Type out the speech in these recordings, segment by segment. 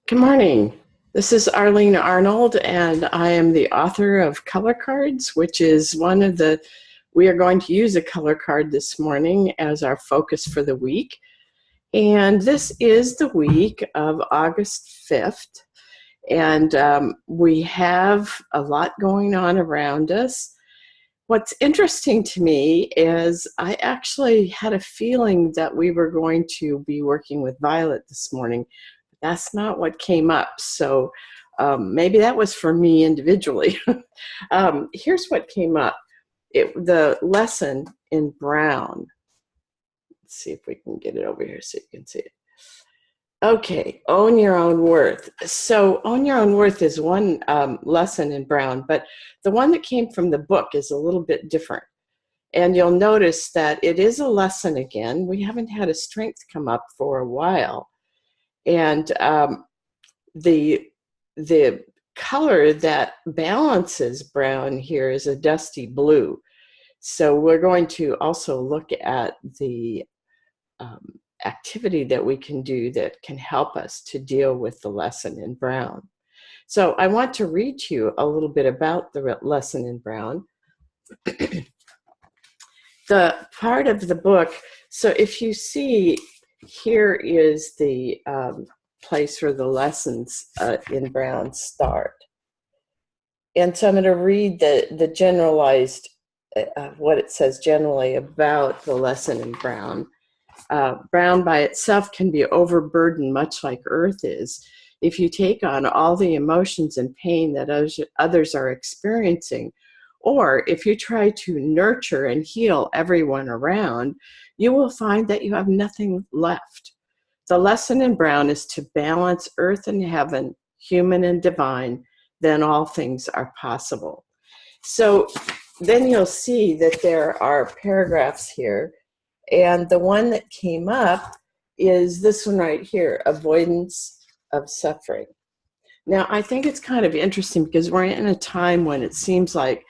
Good morning. This is Arlene Arnold, and I am the author of Color Cards, which is we are going to use a color card this morning as our focus for the week. And this is the week of August 5th, and we have a lot going on around us. What's interesting to me is I actually had a feeling that we were going to be working with Violet this morning. That's not what came up. So maybe that was for me individually. Here's what came up. The lesson in Brown. Let's see if we can get it over here so you can see it. Okay, own your own worth. So own your own worth is one lesson in Brown, but the one that came from the book is a little bit different. And you'll notice that it is a lesson again. We haven't had a strength come up for a while. And the color that balances Brown here is a dusty blue. So we're going to also look at the activity that we can do that can help us to deal with the lesson in Brown. So I want to read to you a little bit about the lesson in Brown. The part of the book, so if you see, here is the place where the lessons in Brown start. And so I'm going to read the generalized, what it says generally about the lesson in Brown. Brown by itself can be overburdened, much like Earth is, if you take on all the emotions and pain that others are experiencing, or if you try to nurture and heal everyone around, you will find that you have nothing left. The lesson in Brown is to balance earth and heaven, human and divine, then all things are possible. So then you'll see that there are paragraphs here, and the one that came up is this one right here, avoidance of suffering. Now, I think it's kind of interesting because we're in a time when it seems like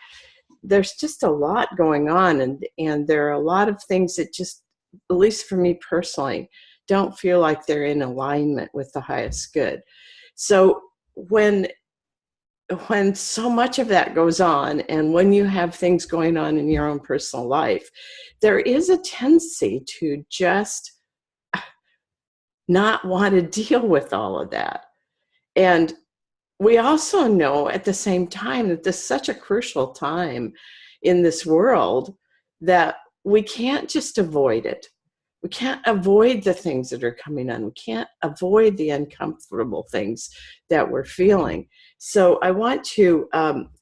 there's just a lot going on, and there are a lot of things that just, at least for me personally, don't feel like they're in alignment with the highest good. So when so much of that goes on, and when you have things going on in your own personal life, there is a tendency to just not want to deal with all of that. And we also know at the same time that this is such a crucial time in this world that we can't just avoid it. We can't avoid the things that are coming on. We can't avoid the uncomfortable things that we're feeling. So I want to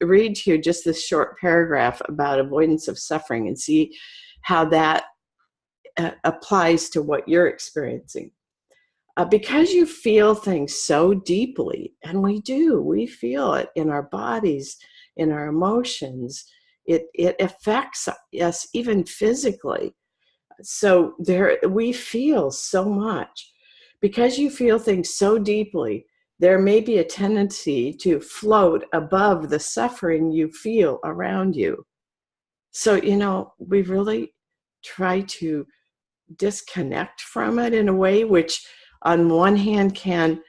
read to you just this short paragraph about avoidance of suffering and see how that applies to what you're experiencing. Because you feel things so deeply, and we feel it in our bodies, in our emotions, it affects us even physically. So we feel so much. Because you feel things so deeply, there may be a tendency to float above the suffering you feel around you. So, we really try to disconnect from it in a way which on one hand can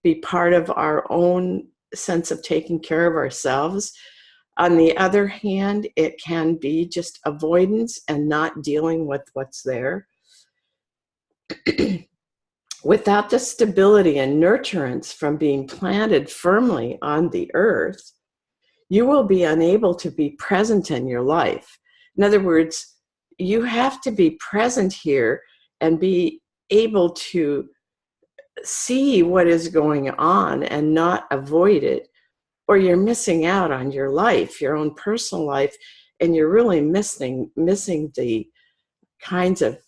be part of our own sense of taking care of ourselves. On the other hand, it can be just avoidance and not dealing with what's there. Without the stability and nurturance from being planted firmly on the earth, you will be unable to be present in your life. In other words, you have to be present here and be able to see what is going on and not avoid it, or you're missing out on your life, your own personal life, and you're really missing the kinds of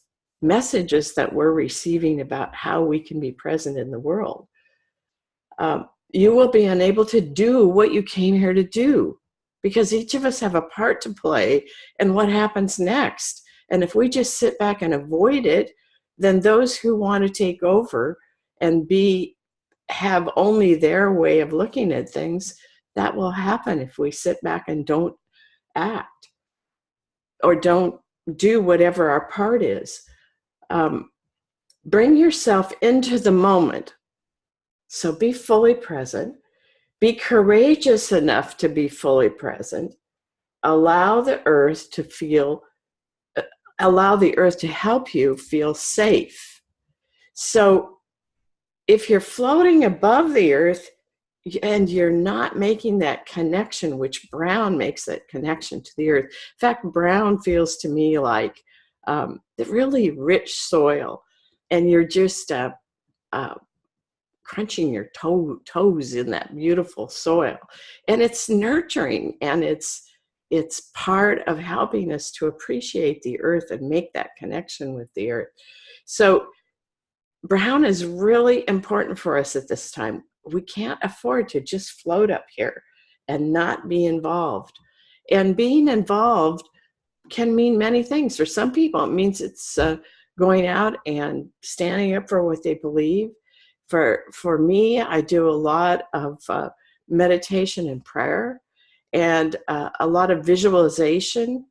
messages that we're receiving about how we can be present in the world. You will be unable to do what you came here to do, because each of us have a part to play in what happens next. And if we just sit back and avoid it, then those who want to take over and have only their way of looking at things, that will happen if we sit back and don't act or don't do whatever our part is. Bring yourself into the moment. So be fully present. Be courageous enough to be fully present. Allow the earth to feel, allow the earth to help you feel safe. So if you're floating above the earth and you're not making that connection, which brown makes that connection to the earth. In fact, brown feels to me like the really rich soil, and you're just uh, crunching your toes in that beautiful soil. And it's nurturing, and it's part of helping us to appreciate the earth and make that connection with the earth. So brown is really important for us at this time. We can't afford to just float up here and not be involved. And being involved can mean many things. For some people, it means it's going out and standing up for what they believe. For me, I do a lot of meditation and prayer, and a lot of visualization.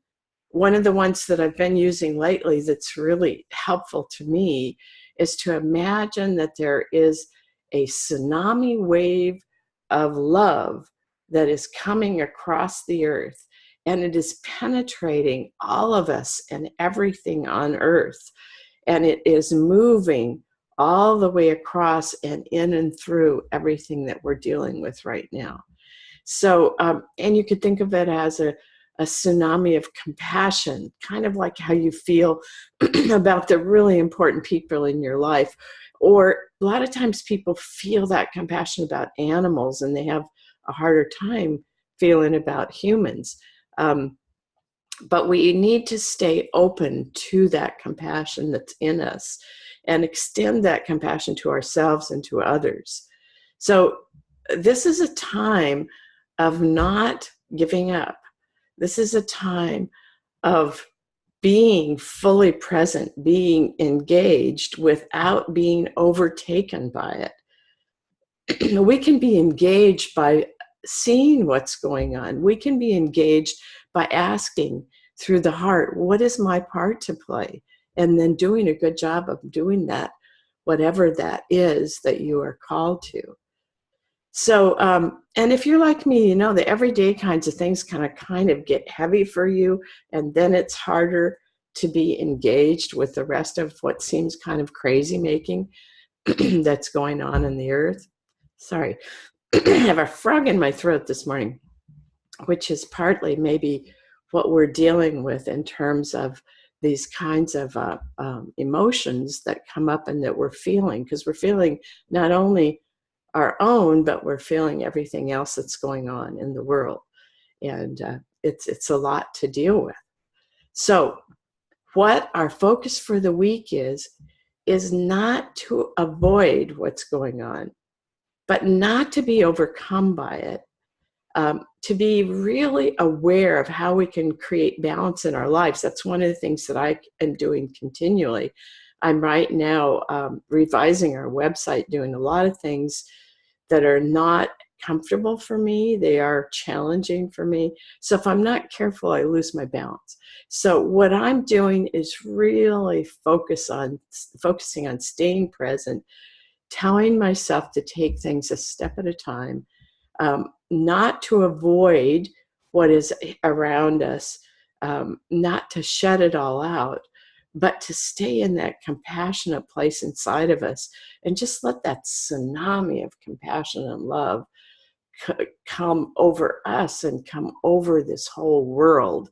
One of the ones that I've been using lately that's really helpful to me is to imagine that there is a tsunami wave of love that is coming across the earth, and it is penetrating all of us and everything on earth, and it is moving all the way across and in and through everything that we're dealing with right now. So, and you could think of it as a tsunami of compassion, kind of like how you feel about the really important people in your life. Or a lot of times people feel that compassion about animals, and they have a harder time feeling about humans. But we need to stay open to that compassion that's in us and extend that compassion to ourselves and to others. So this is a time of not giving up. This is a time of being fully present, being engaged without being overtaken by it. We can be engaged by seeing what's going on. We can be engaged by asking through the heart, what is my part to play? And then doing a good job of doing that, whatever that is that you are called to. So, and if you're like me, you know, the everyday kinds of things kind of get heavy for you, and then it's harder to be engaged with the rest of what seems kind of crazy making that's going on in the earth. Sorry, I have a frog in my throat this morning, which is partly maybe what we're dealing with in terms of these kinds of emotions that come up and that we're feeling, because we're feeling not only our own, but we're feeling everything else that's going on in the world. And it's a lot to deal with. So what our focus for the week is not to avoid what's going on, but not to be overcome by it. To be really aware of how we can create balance in our lives. That's one of the things that I am doing continually. I'm right now revising our website, doing a lot of things that are not comfortable for me. They are challenging for me. So if I'm not careful, I lose my balance. So what I'm doing is really focusing on staying present, telling myself to take things a step at a time, not to avoid what is around us, not to shut it all out, but to stay in that compassionate place inside of us and just let that tsunami of compassion and love come over us and come over this whole world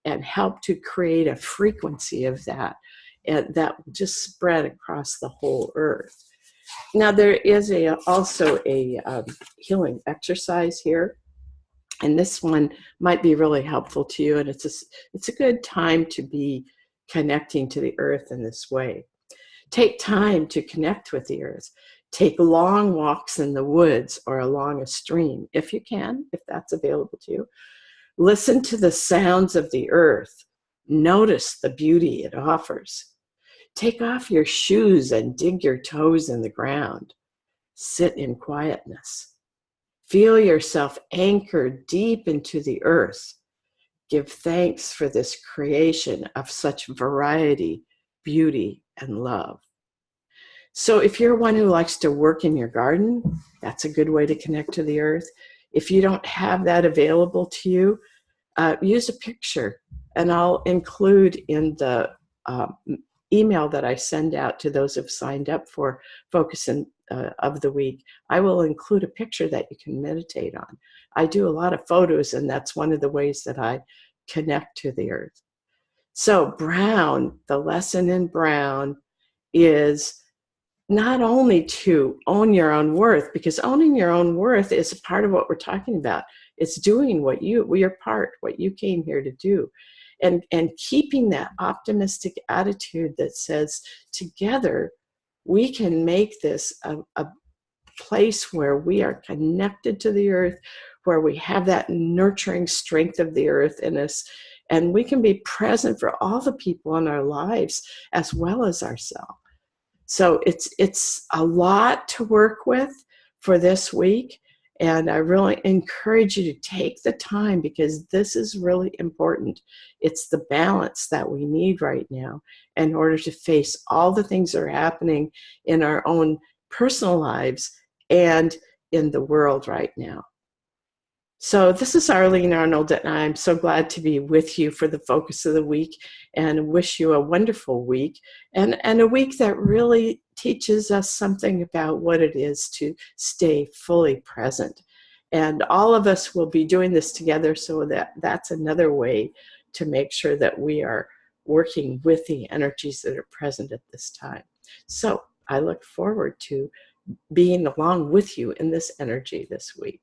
and help to create a frequency of that, and that will just spread across the whole earth. Now, there is also a healing exercise here, and this one might be really helpful to you, and it's a good time to be connecting to the earth in this way. Take time to connect with the earth. Take long walks in the woods or along a stream, if you can, if that's available to you. Listen to the sounds of the earth. Notice the beauty it offers. Take off your shoes and dig your toes in the ground. Sit in quietness. Feel yourself anchored deep into the earth. Give thanks for this creation of such variety, beauty, and love. So if you're one who likes to work in your garden, that's a good way to connect to the earth. If you don't have that available to you, use a picture, and I'll include in the email that I send out to those who've signed up for Focus of the Week. I will include a picture that you can meditate on. I do a lot of photos, and that's one of the ways that I connect to the earth. So brown, the lesson in brown is not only to own your own worth, because owning your own worth is a part of what we're talking about. It's doing your part, what you came here to do. And keeping that optimistic attitude that says, together, we can make this a place where we are connected to the earth, where we have that nurturing strength of the earth in us, and we can be present for all the people in our lives as well as ourselves. So it's a lot to work with for this week, and I really encourage you to take the time, because this is really important. It's the balance that we need right now in order to face all the things that are happening in our own personal lives and in the world right now. So this is Arlene Arnold, and I'm so glad to be with you for the Focus of the Week, and wish you a wonderful week, and a week that really teaches us something about what it is to stay fully present. And all of us will be doing this together, so that's another way to make sure that we are working with the energies that are present at this time. So I look forward to being along with you in this energy this week.